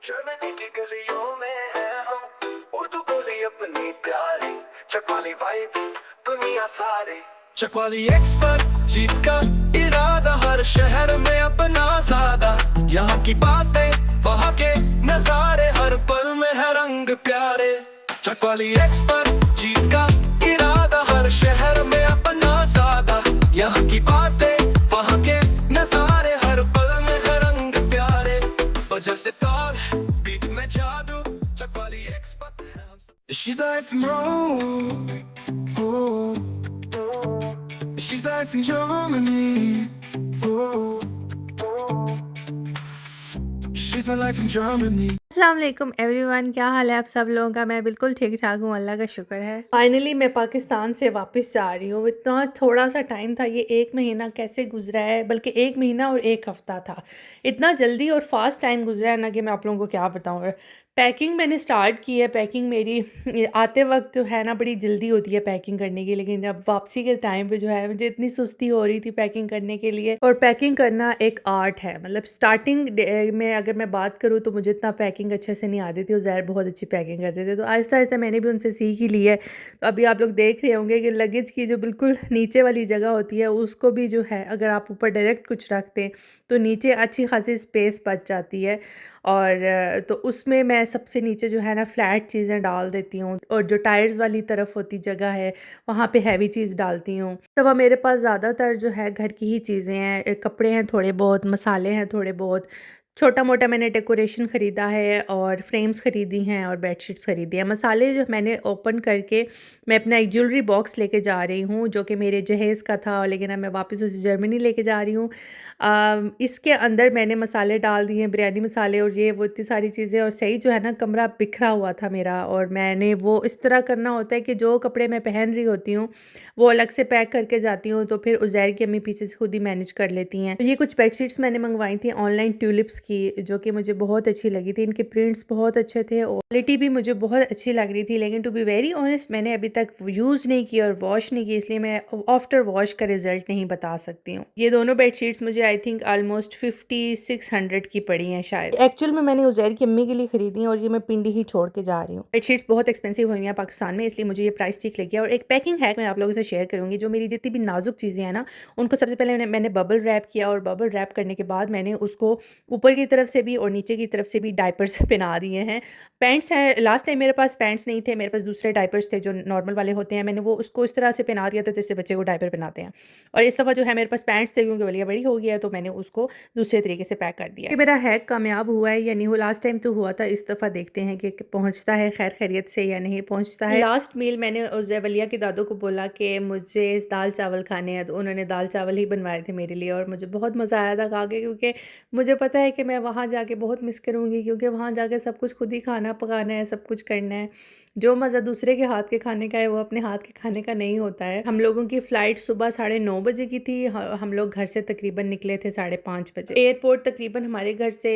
Germany की गलियों में है हम, उर्दू बोली अपनी प्यारी, चकवाली वाइब दुनिया सारी। चकवाली एक्सपर्ट, जीत का इरादा, हर शहर में अपना सादा। यहाँ की बातें, वहाँ के नजारे, हर पल में है रंग प्यारे। चकवाली एक्सपर्ट, जीत का इरादा, हर शहर में अपना सादा। यहाँ की बातें, वहाँ के नजारे, हर पल में है रंग प्यारे। वजह से ताल, बीट में जादू, चकवाली एक्सपर्ट है हम सब। She's like from Rome, oh. She's like from Germany, oh. She's like from Germany. अस्सलाम वालेकुम एवरीवन, क्या हाल है आप सब लोगों का। मैं बिल्कुल ठीक ठाक हूँ, अल्लाह का शुक्र है। फाइनली मैं पाकिस्तान से वापस जा रही हूँ। इतना थोड़ा सा टाइम था, ये 1 महीना कैसे गुजरा है, बल्कि 1 महीना और 1 हफ़्ता था। इतना जल्दी और फास्ट टाइम गुजरा है ना कि मैं आप लोगों को क्या बताऊँ। पैकिंग मैंने स्टार्ट की है। पैकिंग मेरी आते वक्त जो है ना बड़ी जल्दी होती है पैकिंग करने की, लेकिन जब वापसी के टाइम पे जो है मुझे इतनी सुस्ती हो रही थी पैकिंग करने के लिए। और पैकिंग करना एक आर्ट है, मतलब स्टार्टिंग में अगर मैं बात करूँ तो मुझे इतना पैकिंग अच्छे से नहीं आती थी। उज़ैर बहुत अच्छी पैकिंग करते थे, तो आहिस्ता आहिस्ता मैंने भी उनसे सीख ही ली है। तो अभी आप लोग देख रहे होंगे कि लगेज की जो बिल्कुल नीचे वाली जगह होती है उसको भी जो है अगर आप ऊपर डायरेक्ट कुछ रखते हैं तो नीचे अच्छी खासी स्पेस बच जाती है। और तो उसमें मैं सबसे नीचे जो है ना फ्लैट चीज़ें डाल देती हूँ, और जो टायर्स वाली तरफ होती जगह है वहाँ पे हैवी चीज़ डालती हूँ। तब मेरे पास ज़्यादातर जो है घर की ही चीज़ें हैं, कपड़े हैं थोड़े बहुत, मसाले हैं थोड़े बहुत, छोटा मोटा मैंने डेकोरेशन ख़रीदा है और फ्रेम्स ख़रीदी हैं और बेडशीट्स ख़रीदी हैं। मसाले जो मैंने ओपन करके मैं अपना एक ज्वेलरी बॉक्स लेके जा रही हूँ जो कि मेरे जहेज़ का था, लेकिन अब मैं वापस उसे जर्मनी लेके जा रही हूँ। इसके अंदर मैंने मसाले डाल दिए हैं, बिरयानी मसाले और ये वो इतनी सारी चीज़ें। और सही जो है ना कमरा बिखरा हुआ था मेरा, और मैंने वो इस तरह करना होता है कि जो कपड़े मैं पहन रही होती हूँ वो अलग से पैक करके जाती हूँ, तो फिर उज़ैर की अम्मी पीछे से खुद ही मैनेज कर लेती हैं। ये कुछ बेडशीट्स मैंने मंगवाई थी ऑनलाइन ट्यूलिप्स की, जो कि मुझे बहुत अच्छी लगी थी। इनके प्रिंट्स बहुत अच्छे थे और क्वालिटी भी मुझे बहुत अच्छी लग रही थी, लेकिन टू बी वेरी ऑनेस्ट मैंने अभी तक यूज़ नहीं की और वॉश नहीं की, इसलिए मैं आफ्टर वॉश का रिजल्ट नहीं बता सकती हूँ। ये दोनों बेडशीट्स मुझे आई थिंक ऑलमोस्ट 5600 की पड़ी हैं शायद। एक्चुअल में मैंने उज़ैर की अम्मी के लिए खरीदी हैं और ये मैं पिंडी ही छोड़ के जा रही हूँ। बेडशीट्स बहुत एक्सपेंसिव हुई हैं पाकिस्तान में, इसलिए मुझे ये प्राइस ठीक लगी है। और एक पैकिंग हैक मैं आप लोगों से शेयर करूँगी। जो मेरी जितनी भी नाजुक चीज़ें हैं ना उनको सबसे पहले मैंने बबल रैप किया, और बबल रैप करने के बाद मैंने उसको ऊपर की तरफ से भी और नीचे की तरफ से भी डायपर्स पहना दिए हैं। पैंट्स हैं, लास्ट टाइम मेरे पास पैंट्स नहीं थे, मेरे पास दूसरे डायपर्स थे जो नॉर्मल वाले होते हैं, मैंने वो उसको इस तरह से पहना दिया था जैसे बच्चे को डायपर पहनाते हैं। और इस दफ़ा जो है मेरे पास पैंट्स थे क्योंकि वलिया बड़ी हो गया है, तो मैंने उसको दूसरे तरीके से पैक कर दिया। कि मेरा हैक कामयाब हुआ है या नहीं, वो लास्ट टाइम तो हुआ था, इस दफ़ा देखते हैं कि पहुँचता है खैर खैरियत से या नहीं पहुँचता है। लास्ट मील मैंने उस वलिया की दादू को बोला कि मुझे दाल चावल खाने हैं, तो उन्होंने दाल चावल ही बनवाए थे मेरे लिए, और मुझे बहुत मज़ा आया था खा के, क्योंकि मुझे पता है कि मैं वहाँ जाके बहुत मिस करूँगी, क्योंकि वहाँ जाके सब कुछ खुद ही खाना पकाना है, सब कुछ करना है। जो मज़ा दूसरे के हाथ के खाने का है वो अपने हाथ के खाने का नहीं होता है। हम लोगों की फ़्लाइट सुबह 9:30 बजे की थी। हम लोग घर से तकरीबन निकले थे 5:30 बजे। एयरपोर्ट तकरीबन हमारे घर से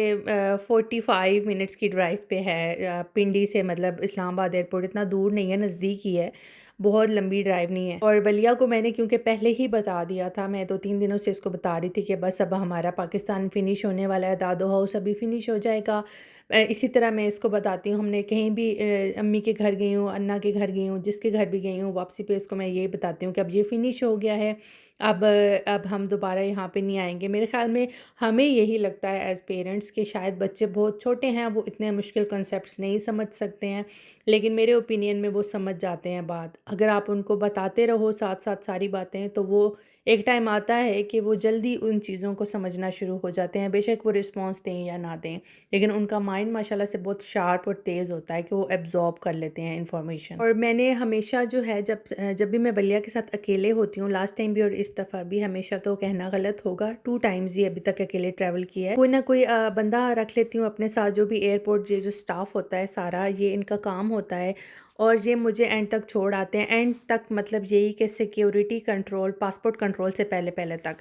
45 मिनट्स की ड्राइव पे है, पिंडी से, मतलब इस्लामाबाद एयरपोर्ट इतना दूर नहीं है, नज़दीक ही है, बहुत लंबी ड्राइव नहीं है। और बलिया को मैंने क्योंकि पहले ही बता दिया था, मैं 2-3 दिनों से इसको बता रही थी कि बस अब हमारा पाकिस्तान फ़िनिश होने वाला है, दादो हाउस अभी फ़िनिश हो जाएगा। इसी तरह मैं इसको बताती हूँ, हमने कहीं भी अम्मी के घर गई हूँ, अन्ना के घर गई हूँ, जिसके घर भी गई हूँ, वापसी पे इसको मैं यही बताती हूँ कि अब ये फ़िनिश हो गया है, अब हम दोबारा यहाँ पे नहीं आएंगे। मेरे ख़्याल में हमें यही लगता है एज़ पेरेंट्स कि शायद बच्चे बहुत छोटे हैं, वो इतने मुश्किल कॉन्सेप्ट्स नहीं समझ सकते हैं, लेकिन मेरे ओपिनियन में वो समझ जाते हैं बात। अगर आप उनको बताते रहो साथ साथ सारी बातें, तो वो एक टाइम आता है कि वो जल्दी उन चीज़ों को समझना शुरू हो जाते हैं, बेशक वो रिस्पॉन्स दें या ना दें, लेकिन उनका माइंड माशाल्लाह से बहुत शार्प और तेज़ होता है कि वो एब्जॉर्ब कर लेते हैं इन्फॉर्मेशन। और मैंने हमेशा जो है जब भी मैं बलिया के साथ अकेले होती हूँ, लास्ट टाइम भी और इस दफ़ा भी, हमेशा तो कहना गलत होगा, 2 टाइम्स ही अभी तक अकेले ट्रैवल किया है। कोई ना कोई बंदा रख लेती हूँ अपने साथ, जो भी एयरपोर्ट ये जो स्टाफ होता है सारा, ये इनका काम होता है, और ये मुझे एंड तक छोड़ आते हैं। एंड तक मतलब यही कि सिक्योरिटी कंट्रोल, पासपोर्ट कंट्रोल से पहले पहले तक।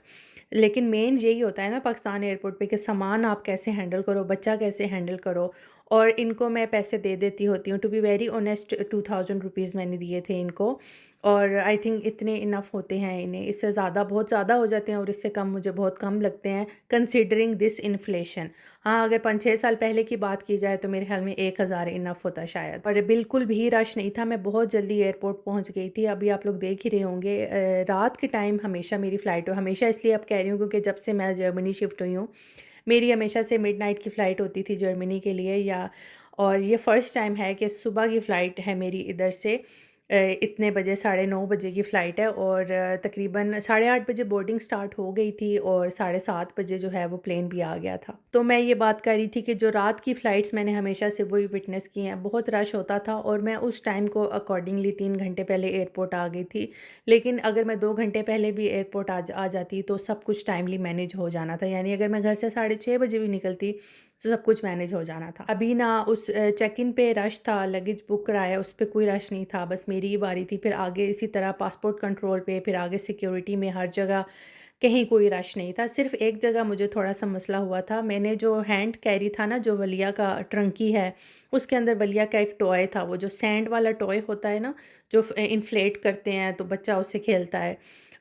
लेकिन मेन यही होता है ना पाकिस्तान एयरपोर्ट पे कि सामान आप कैसे हैंडल करो, बच्चा कैसे हैंडल करो, और इनको मैं पैसे दे देती होती हूँ। To be very honest 2000 rupees मैंने दिए थे इनको, और आई थिंक इतने इनफ होते हैं इन्हें। इससे ज़्यादा बहुत ज़्यादा हो जाते हैं और इससे कम मुझे बहुत कम लगते हैं कंसीडरिंग दिस इन्फ्लेशन। हाँ, अगर 5-6 साल पहले की बात की जाए तो मेरे ख्याल में 1000 इनफ होता शायद। और बिल्कुल भी रश नहीं था, मैं बहुत जल्दी एयरपोर्ट पहुँच गई थी। अभी आप लोग देख ही रहे होंगे रात के टाइम हमेशा मेरी फ़्लाइट हो, हमेशा इसलिए अब कह रही हूँ क्योंकि जब से मैं जर्मनी शिफ्ट हुई हूँ, मेरी हमेशा से मिडनाइट की फ़्लाइट होती थी जर्मनी के लिए, या और ये फ़र्स्ट टाइम है कि सुबह की फ़्लाइट है मेरी इधर से। इतने बजे 9:30 बजे की फ़्लाइट है, और तकरीबन 8:30 बजे बोर्डिंग स्टार्ट हो गई थी और 7:30 बजे जो है वो प्लेन भी आ गया था। तो मैं ये बात कर रही थी कि जो रात की फ़्लाइट्स मैंने हमेशा से वही विटनेस की हैं। बहुत रश होता था और मैं उस टाइम को अकॉर्डिंगली 3 घंटे पहले एयरपोर्ट आ गई थी। लेकिन अगर मैं 2 घंटे पहले भी एयरपोर्ट आ जाती तो सब कुछ टाइमली मैनेज हो जाना था। यानी अगर मैं घर से 6:30 बजे भी निकलती तो सब कुछ मैनेज हो जाना था। अभी ना उस चेक इन पे रश था, लगेज बुक कराया उस पे कोई रश नहीं था, बस मेरी ही बारी थी। फिर आगे इसी तरह पासपोर्ट कंट्रोल पे, फिर आगे सिक्योरिटी में, हर जगह कहीं कोई रश नहीं था। सिर्फ़ एक जगह मुझे थोड़ा-सा मसला हुआ था। मैंने जो हैंड कैरी था ना, जो वलिया का ट्रंकी है, उसके अंदर वलिया का एक टॉय था, वो जो सैंड वाला टॉय होता है ना, जो इन्फ्लेट करते हैं तो बच्चा उससे खेलता है।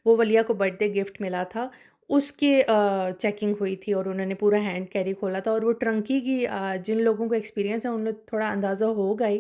वो वलिया को बर्थडे गिफ्ट मिला था। उसकी चेकिंग हुई थी और उन्होंने पूरा हैंड कैरी खोला था, और वो ट्रंकी की जिन लोगों को एक्सपीरियंस है उन्हें थोड़ा अंदाज़ा होगा ही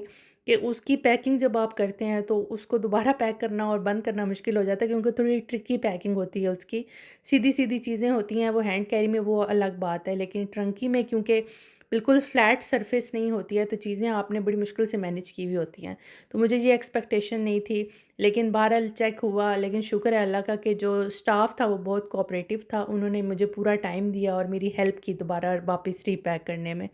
कि उसकी पैकिंग जब आप करते हैं तो उसको दोबारा पैक करना और बंद करना मुश्किल हो जाता है, क्योंकि थोड़ी ट्रिकी पैकिंग होती है उसकी। सीधी-सीधी चीज़ें होती हैं, वो हैंड कैरी में वो अलग बात है, लेकिन ट्रंकी में क्योंकि बिल्कुल फ्लैट सरफेस नहीं होती है तो चीज़ें आपने बड़ी मुश्किल से मैनेज की हुई होती हैं। तो मुझे ये एक्सपेक्टेशन नहीं थी, लेकिन बहरहाल चेक हुआ। लेकिन शुक्र है अल्लाह का कि जो स्टाफ़ था वो बहुत कोऑपरेटिव था, उन्होंने मुझे पूरा टाइम दिया और मेरी हेल्प की दोबारा वापस रीपैक करने में।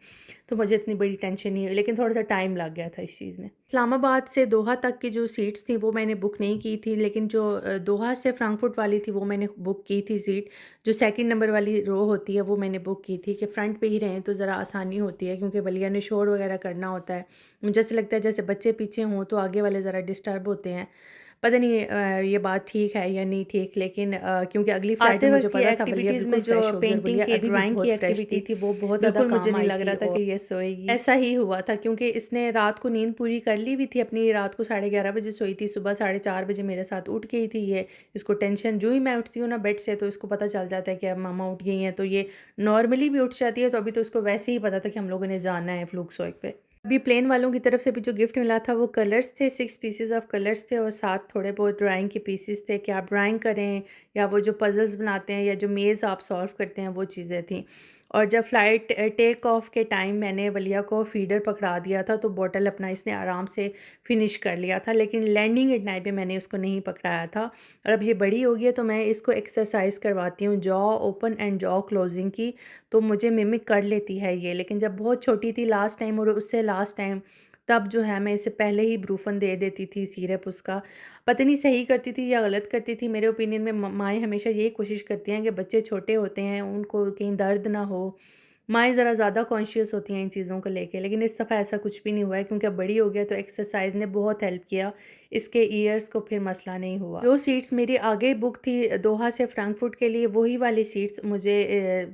तो मुझे इतनी बड़ी टेंशन नहीं हुई, लेकिन थोड़ा-सा टाइम लग गया था इस चीज़ में। इस्लामाबाद से दोहा तक की जो सीट्स थी वो मैंने बुक नहीं की थी, लेकिन जो दोहा से फ्रैंकफर्ट वाली थी वो मैंने बुक की थी सीट। जो सेकंड नंबर वाली रो होती है वो मैंने बुक की थी कि फ्रंट पे ही रहें तो ज़रा आसानी होती है, क्योंकि वलिया ने शोर वगैरह करना होता है। मुझे ऐसा लगता है जैसे बच्चे पीछे हों तो आगे वाले ज़रा डिस्टर्ब होते हैं। पता नहीं ये बात ठीक है या नहीं ठीक, लेकिन क्योंकि अगली फ्लाइट में आते मुझे वक़्त की पता था वलिया एक्टिविटीज़ बिल्कुल में जो फ्रेश होगी, और पेंटिंग वलिया की, अभी भी ड्राइंग की बहुत फ्रेश एक्टिविटी थी। थी, वो बहुत ज़्यादा बिल्कुल मुझे काम नहीं आई लग थी रहा था और कि ये सोएगी। ऐसा ही हुआ था क्योंकि इसने रात को नींद पूरी कर ली हुई थी अपनी, रात को 11:30 बजे सोई थी, सुबह 4:30 बजे मेरे साथ उठ गई थी ये। इसको टेंशन, जो ही मैं उठती हूँ ना बेड से तो इसको पता चल जाता है कि अब मामा उठ गई हैं, तो ये नॉर्मली भी उठ जाती है। तो अभी तो इसको वैसे ही पता था कि हम लोगों ने जाना है फ्लूकसोइक पे। अभी प्लेन वालों की तरफ से भी जो गिफ्ट मिला था वो कलर्स थे, 6 पीसेस ऑफ कलर्स थे और साथ थोड़े बहुत ड्राइंग के पीसेस थे कि आप ड्राइंग करें या वो जो पज़ल्स बनाते हैं या जो मेज़ आप सॉल्व करते हैं, वो चीज़ें थीं। और जब फ़्लाइट टेक ऑफ के टाइम मैंने वलिया को फ़ीडर पकड़ा दिया था तो बॉटल अपना इसने आराम से फ़िनिश कर लिया था, लेकिन लैंडिंग एट नाइट पे मैंने उसको नहीं पकड़ाया था। और अब ये बड़ी हो गई है तो मैं इसको एक्सरसाइज़ करवाती हूँ jaw open and jaw closing की, तो मुझे मिमिक कर लेती है ये। लेकिन जब बहुत छोटी थी लास्ट टाइम और उससे लास्ट टाइम, तब जो है मैं इसे पहले ही ब्रूफन दे देती थी सिरप उसका। पता नहीं सही करती थी या गलत करती थी। मेरे ओपिनियन में माएँ हमेशा यही कोशिश करती हैं कि बच्चे छोटे होते हैं, उनको कहीं दर्द ना हो। माएँ ज़रा ज़्यादा कॉन्शियस होती हैं इन चीज़ों को लेके, लेकिन इस दफ़ा ऐसा कुछ भी नहीं हुआ है क्योंकि अब बड़ी हो गई है तो एक्सरसाइज़ ने बहुत हेल्प किया। इसके ईयर्स को फिर मसला नहीं हुआ। जो सीट्स मेरी आगे बुक थी दोहा से फ्रैंकफर्ट के लिए, वही वाली सीट्स मुझे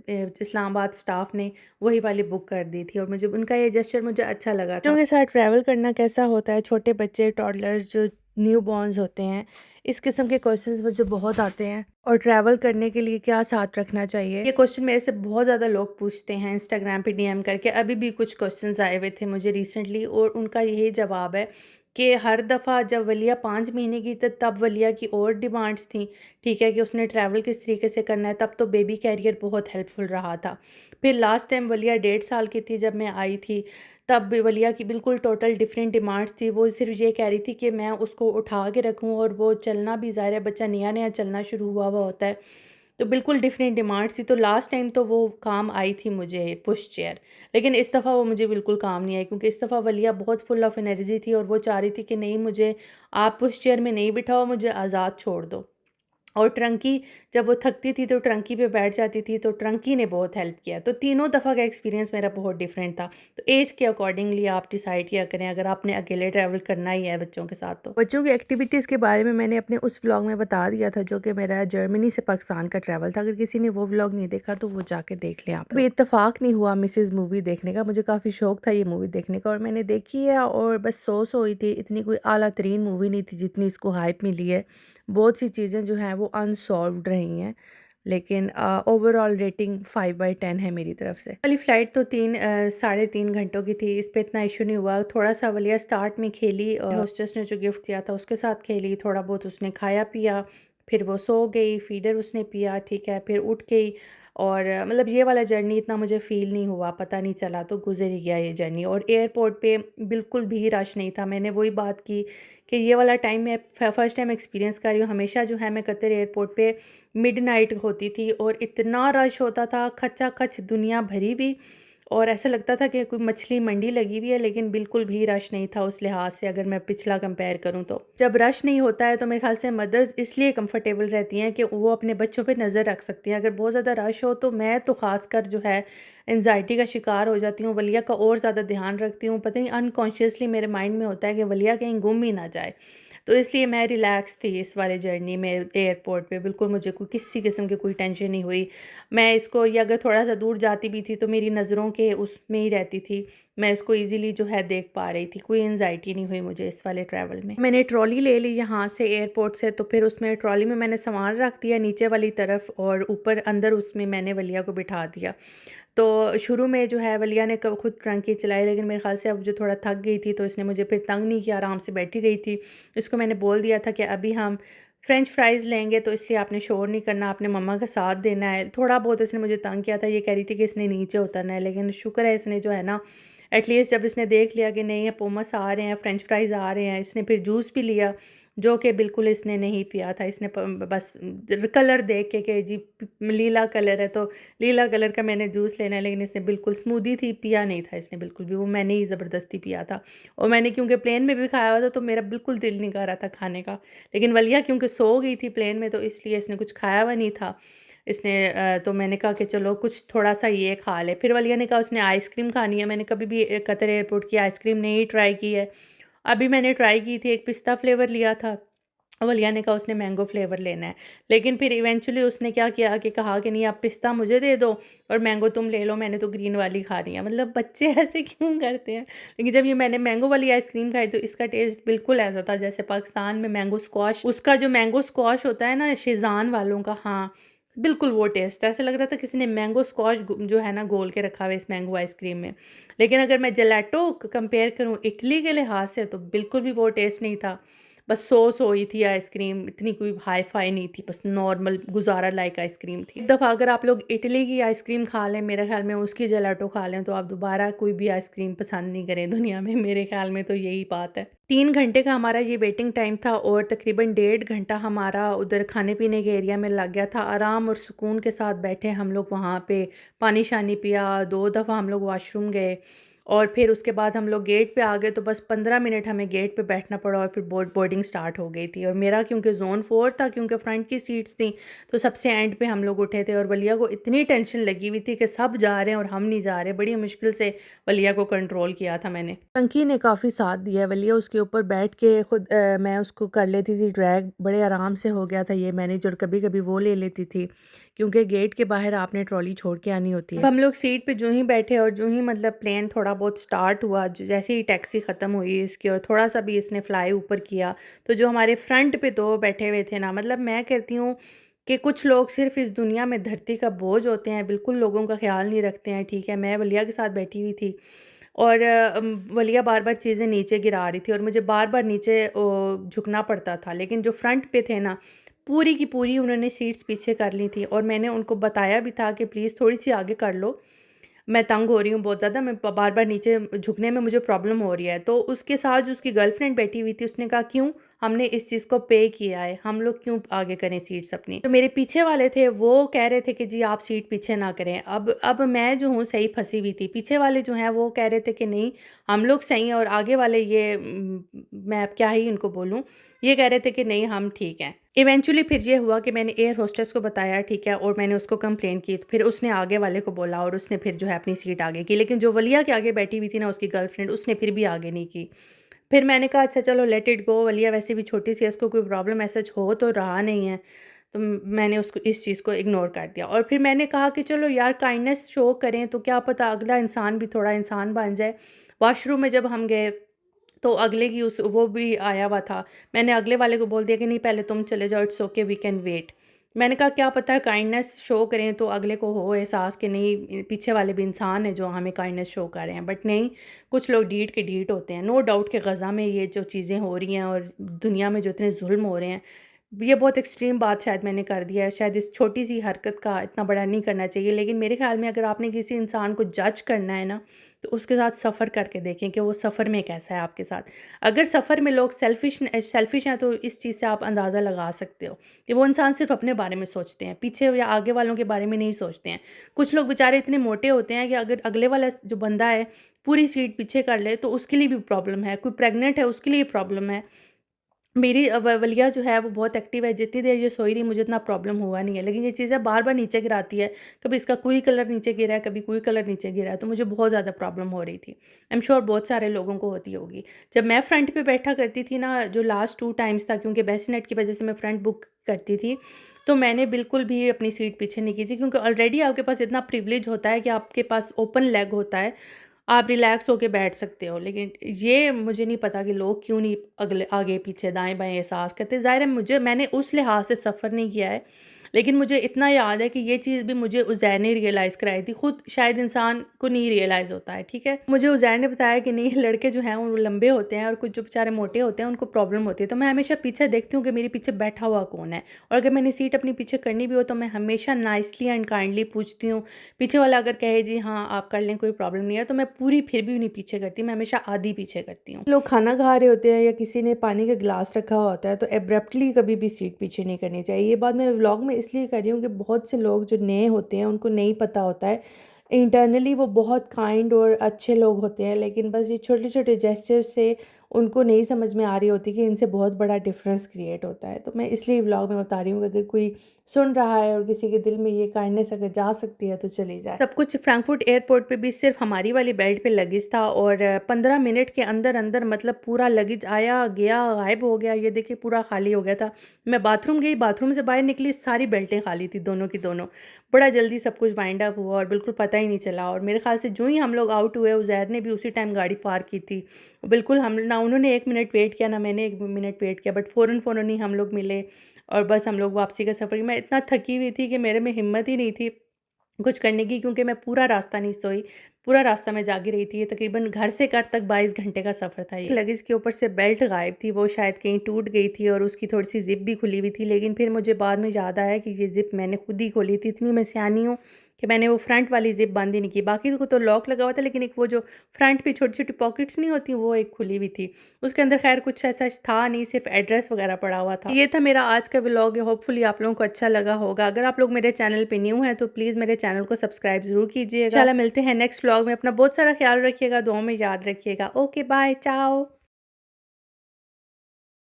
इस्लामाबाद स्टाफ ने वही वाली बुक कर दी थी और मुझे उनका ये जेस्चर मुझे अच्छा लगा था। उनके साथ ट्रैवल करना कैसा होता है, छोटे बच्चे, टॉडलर्स, जो न्यूबॉर्न्स होते हैं, इस किस्म के क्वेश्चंस मुझे बहुत आते हैं। और ट्रैवल करने के लिए क्या साथ रखना चाहिए, ये क्वेश्चन मेरे से बहुत ज़्यादा लोग पूछते हैं इंस्टाग्राम पे डीएम करके। अभी भी कुछ क्वेश्चंस आए हुए थे मुझे रिसेंटली और उनका यही जवाब है कि हर दफ़ा जब वलिया 5 महीने की थी तब वलिया की और डिमांड्स थी, ठीक है, कि उसने ट्रैवल किस तरीके से करना है, तब तो बेबी कैरियर बहुत हेल्पफुल रहा था। फिर लास्ट टाइम वलिया 1.5 साल की थी जब मैं आई थी, तब भी वलिया की बिल्कुल टोटल डिफरेंट डिमांड्स थी। वो सिर्फ ये कह रही थी कि मैं उसको उठा के रखूँ, और वो चलना भी, ज़ाहिर है बच्चा नया नया चलना शुरू हुआ हुआ होता है, तो बिल्कुल डिफरेंट डिमांड्स थी। तो लास्ट टाइम तो वो काम आई थी मुझे पुश चेयर, लेकिन इस दफ़ा वो मुझे बिल्कुल काम नहीं आई, क्योंकि इस दफ़ा वलिया बहुत फुल ऑफ एनर्जी थी और वो चाह रही थी कि नहीं, मुझे आप पुश चेयर में नहीं बिठाओ, मुझे आज़ाद छोड़ दो। और ट्रंकी जब वो थकती थी तो ट्रंकी पे बैठ जाती थी, तो ट्रंकी ने बहुत हेल्प किया। तो तीनों दफ़ा का एक्सपीरियंस मेरा बहुत डिफरेंट था। तो एज के अकॉर्डिंगली आप डिसाइड किया करें, अगर आपने अकेले ट्रैवल करना ही है बच्चों के साथ। तो बच्चों की एक्टिविटीज़ के बारे में मैंने अपने उस व्लॉग में बता दिया था, जो कि मेरा जर्मनी से पाकिस्तान का ट्रैवल था। अगर किसी ने वो व्लॉग नहीं देखा तो वो जाके देख लें आप। अभी इत्तेफाक नहीं हुआ मिसेज़ मूवी देखने का, मुझे काफ़ी शौक था ये मूवी देखने का, और मैंने देखी है और बस सोई थी। इतनी कोई आला तरीन मूवी नहीं थी जितनी इसको हाइप मिली है। बहुत सी चीज़ें जो हैं वो अनसॉल्व्ड रही हैं, लेकिन ओवरऑल रेटिंग 5/10 है मेरी तरफ से। वाली फ़्लाइट तो 3 साढ़े 3 घंटों की थी, इस पे इतना इशू नहीं हुआ। थोड़ा सा वलिया स्टार्ट में खेली, होस्टेस ने जो गिफ्ट दिया था उसके साथ खेली, थोड़ा बहुत उसने खाया पिया, फिर वो सो गई, फीडर उसने पिया, ठीक है, फिर उठ गई। और मतलब ये वाला जर्नी इतना मुझे फ़ील नहीं हुआ, पता नहीं चला, तो गुजर ही गया ये जर्नी। और एयरपोर्ट पे बिल्कुल भी रश नहीं था। मैंने वही बात की कि ये वाला टाइम मैं फ़र्स्ट टाइम एक्सपीरियंस कर रही हूँ। हमेशा जो है मैं कतर एयरपोर्ट पे मिडनाइट होती थी और इतना रश होता था, खचा-खच दुनिया भरी हुई, और ऐसा लगता था कि कोई मछली मंडी लगी हुई है, लेकिन बिल्कुल भी रश नहीं था उस लिहाज से, अगर मैं पिछला कंपेयर करूँ तो। जब रश नहीं होता है तो मेरे ख़्याल से मदर्स इसलिए कंफर्टेबल रहती हैं कि वो अपने बच्चों पे नज़र रख सकती हैं। अगर बहुत ज़्यादा रश हो तो मैं तो ख़ासकर जो है एंग्ज़ायटी का शिकार हो जाती हूँ, वलिया का और ज़्यादा ध्यान रखती हूँ। पता नहीं अनकॉन्शियसली मेरे माइंड में होता है कि वलिया कहीं गुम ही ना जाए। तो इसलिए मैं रिलैक्स थी इस वाले जर्नी में एयरपोर्ट पे, बिल्कुल मुझे कोई किसी किस्म की कोई टेंशन नहीं हुई। मैं इसको, या अगर थोड़ा सा दूर जाती भी थी तो मेरी नज़रों के उसमें ही रहती थी, मैं इसको इजीली जो है देख पा रही थी, कोई एंग्जाइटी नहीं हुई मुझे इस वाले ट्रैवल में। मैंने ट्रॉली ले ली यहाँ से एयरपोर्ट से, तो फिर उसमें ट्रॉली में मैंने सामान रख दिया नीचे वाली तरफ, और ऊपर अंदर उसमें मैंने वलिया को बिठा दिया। तो शुरू में जो है वलिया ने खुद टंकी चलाई, लेकिन मेरे ख़्याल से अब जो थोड़ा थक गई थी तो इसने मुझे फिर तंग नहीं किया, आराम से बैठी रही थी। इसको मैंने बोल दिया था कि अभी हम फ्रेंच फ्राइज़ लेंगे, तो इसलिए आपने शोर नहीं करना, आपने मम्मा का साथ देना है। थोड़ा बहुत इसने मुझे तंग किया था, ये कह रही थी कि इसने नीचे उतरना है, लेकिन शुक्र है इसने जो है ना, एटलीस्ट जब इसने देख लिया कि नहीं, पोमस आ रहे हैं, फ्रेंच फ्राइज़ आ रहे हैं, इसने फिर जूस भी लिया, जो कि बिल्कुल इसने नहीं पिया था। इसने बस कलर देख के कि जी लीला कलर है तो लीला कलर का मैंने जूस लेना है, लेकिन इसने बिल्कुल, स्मूदी थी, पिया नहीं था इसने बिल्कुल भी, वो मैंने ही ज़बरदस्ती पिया था। और मैंने क्योंकि प्लेन में भी खाया हुआ था तो मेरा बिल्कुल दिल नहीं कर रहा था खाने का, लेकिन वलिया क्योंकि सो गई थी प्लेन में तो इसलिए इसने कुछ खाया हुआ नहीं था। इसने तो मैंने कहा कि चलो कुछ थोड़ा सा ये खा ले। फिर वलिया ने कहा उसने आइसक्रीम खानी है। मैंने कभी भी कतर एयरपोर्ट की आइसक्रीम नहीं ट्राई की है। अभी मैंने ट्राई की थी, एक पिस्ता फ्लेवर लिया था, वलिया ने कहा उसने मैंगो फ्लेवर लेना है। लेकिन फिर इवेंचुअली उसने क्या किया कि कहा कि नहीं, आप पिस्ता मुझे दे दो और मैंगो तुम ले लो, मैंने तो ग्रीन वाली खानी है। मतलब बच्चे ऐसे क्यों करते हैं। लेकिन जब ये मैंने मैंगो वाली आइसक्रीम खाई तो इसका टेस्ट बिल्कुल ऐसा था जैसे पाकिस्तान में मैंगो स्क्वाश, उसका जो मैंगो स्क्वाश होता है ना शेज़ान वालों का, हाँ बिल्कुल वो टेस्ट। ऐसा लग रहा था किसी ने मैंगो स्क्वाश जो है ना घोल के रखा हुआ है इस मैंगो आइसक्रीम में। लेकिन अगर मैं जेलेटो कंपेयर करूँ इटली के लिहाज से तो बिल्कुल भी वो टेस्ट नहीं था। बस सॉस हुई थी आइसक्रीम, इतनी कोई हाई फाई नहीं थी, बस नॉर्मल गुजारा लाइक आइसक्रीम थी। एक दफ़ा अगर आप लोग इटली की आइसक्रीम खा लें, मेरे ख्याल में उसकी जेलाटो खा लें, तो आप दोबारा कोई भी आइसक्रीम पसंद नहीं करें दुनिया में। मेरे ख्याल में तो यही बात है। 3 घंटे का हमारा ये वेटिंग टाइम था और तकरीबन 1.5 घंटा हमारा उधर खाने पीने के एरिया में लग गया था। आराम और सुकून के साथ बैठे हम लोग वहाँ पे, पानी शानी पिया, 2 दफ़ा हम लोग वॉशरूम गए, और फिर उसके बाद हम लोग गेट पे आ गए। तो बस 15 मिनट हमें गेट पे बैठना पड़ा और फिर बोर्डिंग स्टार्ट हो गई थी। और मेरा क्योंकि ज़ोन 4 था, क्योंकि फ्रंट की सीट्स थी, तो सबसे एंड पे हम लोग उठे थे। और वलिया को इतनी टेंशन लगी हुई थी कि सब जा रहे हैं और हम नहीं जा रहे। बड़ी मुश्किल से वलिया को कंट्रोल किया था मैंने। टंकी ने काफ़ी साथ दिया। वलिया उसके ऊपर बैठ के खुद मैं उसको कर लेती थी ड्रैग, बड़े आराम से हो गया था ये मैनेज। और कभी कभी वो ले लेती थी, क्योंकि गेट के बाहर आपने ट्रॉली छोड़ के आनी होती है। अब हम लोग सीट पे जो ही बैठे और जो ही मतलब प्लेन थोड़ा बहुत स्टार्ट हुआ, जैसे ही टैक्सी ख़त्म हुई इसकी और थोड़ा सा भी इसने फ्लाई ऊपर किया, तो जो हमारे फ्रंट पे 2 बैठे हुए थे ना, मतलब मैं कहती हूँ कि कुछ लोग सिर्फ इस दुनिया में धरती का बोझ होते हैं, बिल्कुल लोगों का ख्याल नहीं रखते हैं। ठीक है, मैं वलिया के साथ बैठी हुई थी और वलिया बार बार चीज़ें नीचे गिरा रही थी और मुझे बार बार नीचे झुकना पड़ता था। लेकिन जो फ्रंट पे थे ना, पूरी की पूरी उन्होंने सीट्स पीछे कर ली थी और मैंने उनको बताया भी था कि प्लीज़ थोड़ी सी आगे कर लो, मैं तंग हो रही हूँ बहुत ज़्यादा, मैं बार बार नीचे झुकने में मुझे प्रॉब्लम हो रही है। तो उसके साथ जो उसकी गर्लफ्रेंड बैठी हुई थी उसने कहा, क्यों हमने इस चीज़ को पे किया है, हम लोग क्यों आगे करें सीट्स अपनी। तो मेरे पीछे वाले थे वो कह रहे थे कि जी आप सीट पीछे ना करें। अब मैं जो हूँ सही फंसी हुई थी, पीछे वाले जो हैं वो कह रहे थे कि नहीं हम लोग सही हैं, और आगे वाले ये मैं अब क्या ही इनको बोलूँ, ये कह रहे थे कि नहीं हम ठीक हैं। इवेंचुअली फिर ये हुआ कि मैंने एयर होस्टेस को बताया, ठीक है, और मैंने उसको कंप्लेन की, तो फिर उसने आगे वाले को बोला और उसने फिर जो है अपनी सीट आगे की। लेकिन जो वलिया के आगे बैठी हुई थी ना, उसकी गर्लफ्रेंड, उसने फिर भी आगे नहीं की। फिर मैंने कहा अच्छा चलो लेट इट गो, वलिया वैसे भी छोटी सी है, इसको कोई प्रॉब्लम ऐसा हो तो रहा नहीं है। तो मैंने उसको इस चीज़ को इग्नोर कर दिया, और फिर मैंने कहा कि चलो यार काइंडनेस शो करें तो क्या पता अगला इंसान भी थोड़ा इंसान बन जाए। वॉशरूम में जब हम गए तो अगले की उस वो भी आया हुआ था। मैंने अगले वाले को बोल दिया कि नहीं पहले तुम चले जाओ, it's okay we can wait. मैंने कहा क्या पता है काइंडनेस शो करें तो अगले को हो एहसास कि नहीं पीछे वाले भी इंसान है जो हमें काइंडनेस शो कर रहे हैं, बट नहीं, कुछ लोग डीठ के डीठ होते हैं। नो डाउट कि गज़ा में ये जो चीज़ें हो रही हैं और दुनिया में जो इतने जुल्म हो रहे हैं, ये बहुत एक्सट्रीम बात शायद मैंने कर दिया है, शायद इस छोटी सी हरकत का इतना बड़ा नहीं करना चाहिए। लेकिन मेरे ख़्याल में अगर आपने किसी इंसान को जज करना है ना, तो उसके साथ सफ़र करके देखें कि वो सफ़र में कैसा है आपके साथ। अगर सफ़र में लोग सेल्फ़िश हैं तो इस चीज़ से आप अंदाज़ा लगा सकते हो कि वो इंसान सिर्फ़ अपने बारे में सोचते हैं, पीछे या आगे वालों के बारे में नहीं सोचते हैं। कुछ लोग बेचारे इतने मोटे होते हैं कि अगर अगले वाला जो बंदा है पूरी सीट पीछे कर ले तो उसके लिए भी प्रॉब्लम है, कोई प्रेग्नेंट है उसके लिए प्रॉब्लम है। मेरी वलिया जो है वो बहुत एक्टिव है, जितनी देर ये सोई रही मुझे इतना प्रॉब्लम हुआ नहीं है, लेकिन ये चीज़ें बार-बार नीचे गिराती है, कभी इसका कोई कलर नीचे गिरा है, कभी कोई कलर नीचे गिरा है, तो मुझे बहुत ज़्यादा प्रॉब्लम हो रही थी। आई एम श्योर बहुत सारे लोगों को होती होगी। जब मैं फ्रंट पे बैठा करती थी ना, जो लास्ट 2 टाइम्स था, क्योंकि बेसिनेट की वजह से मैं फ्रंट बुक करती थी, तो मैंने बिल्कुल भी अपनी सीट पीछे नहीं की थी, क्योंकि ऑलरेडी आपके पास इतना प्रिविलेज होता है कि आपके पास ओपन लेग होता है, आप रिलैक्स होके बैठ सकते हो। लेकिन ये मुझे नहीं पता कि लोग क्यों नहीं अगले आगे पीछे दाएँ-बाएँ एहसास करते। ज़ाहिर है मैंने उस लिहाज से सफ़र नहीं किया है, लेकिन मुझे इतना याद है कि ये चीज़ भी मुझे उज़ैर ने रियलाइज़ कराई थी। खुद शायद इंसान को नहीं रियलाइज़ होता है, ठीक है? मुझे उज़ैर ने बताया कि नहीं लड़के जो हैं वो लंबे होते हैं और कुछ जो बेचारे मोटे होते हैं उनको प्रॉब्लम होती है। तो मैं हमेशा पीछे देखती हूँ कि मेरे पीछे बैठा हुआ कौन है, और अगर मैंने सीट अपनी पीछे करनी भी हो तो मैं हमेशा नाइसली एंड काइंडली पूछती हूँ। पीछे वाला अगर कहे जी हाँ आप कर लें कोई प्रॉब्लम नहीं है, तो मैं पूरी फिर भी नहीं पीछे करती, मैं हमेशा आधी पीछे करती हूँ। लोग खाना खा रहे होते हैं या किसी ने पानी का गिलास रखा हुआ होता है तो एब्रप्टली कभी भी सीट पीछे नहीं करनी चाहिए। ये बात मैं व्लॉग में इसलिए कर रही हूँ कि बहुत से लोग जो नए होते हैं उनको नहीं पता होता है, इंटरनली वो बहुत काइंड और अच्छे लोग होते हैं, लेकिन बस ये छोटे छोटे जेस्चर से उनको नहीं समझ में आ रही होती कि इनसे बहुत बड़ा डिफरेंस क्रिएट होता है। तो मैं इसलिए व्लॉग में बता रही हूँ कि अगर कोई सुन रहा है और किसी के दिल में ये काइंडनेस अगर जा सकती है तो चली जाए। सब कुछ फ्रैंकफर्ट एयरपोर्ट पे भी सिर्फ हमारी वाली बेल्ट पे लगेज था, और 15 मिनट के अंदर अंदर मतलब पूरा लगेज आया गया गायब हो गया। ये देखिए पूरा खाली हो गया था। मैं बाथरूम गई, बाथरूम से बाहर निकली, सारी बेल्टें खाली थी दोनों की दोनों। बड़ा जल्दी सब कुछ वाइंड अप हुआ और बिल्कुल पता ही नहीं चला। और मेरे ख्याल से जो ही हम लोग आउट हुए उज़ैर ने भी उसी टाइम गाड़ी पार्क की थी। बिल्कुल हम ना उन्होंने 1 मिनट वेट किया ना मैंने 1 मिनट वेट किया, बट फ़ौरन ही हम लोग मिले और बस हम लोग वापसी का सफ़र। मैं इतना थकी हुई थी कि मेरे में हिम्मत ही नहीं थी कुछ करने की, क्योंकि मैं पूरा रास्ता नहीं सोई, पूरा रास्ता मैं जागी रही थी। तकरीबन घर से घर तक 22 घंटे का सफ़र था ये। लगेज के ऊपर से बेल्ट गायब थी, वो शायद कहीं टूट गई थी और उसकी थोड़ी-सी ज़िप भी खुली हुई थी। लेकिन फिर मुझे बाद में याद आया कि ये ज़िप मैंने खुद ही खोली थी। इतनी मैं सयानी हूँ कि मैंने वो फ्रंट वाली ज़िप बंद ही नहीं की। बाकी को तो लॉक लगा हुआ था, लेकिन एक वो जो फ्रंट पे छोटी-छोटी पॉकेट्स नहीं होती, वो एक खुली हुई थी। उसके अंदर ख़ैर कुछ ऐसा था नहीं, सिर्फ़ एड्रेस वग़ैरह पड़ा हुआ था। ये था मेरा आज का व्लॉग। होपफुली आप लोगों को अच्छा लगा होगा। अगर आप लोग मेरे चैनल पे न्यू हैं तो प्लीज़ मेरे चैनल को सब्सक्राइब ज़रूर कीजिएगा। इंशाल्लाह मिलते हैं नेक्स्ट व्लॉग में। अपना बहुत सारा ख्याल रखिएगा, दुआओं में याद रखिएगा। ओके बाय, चाओ।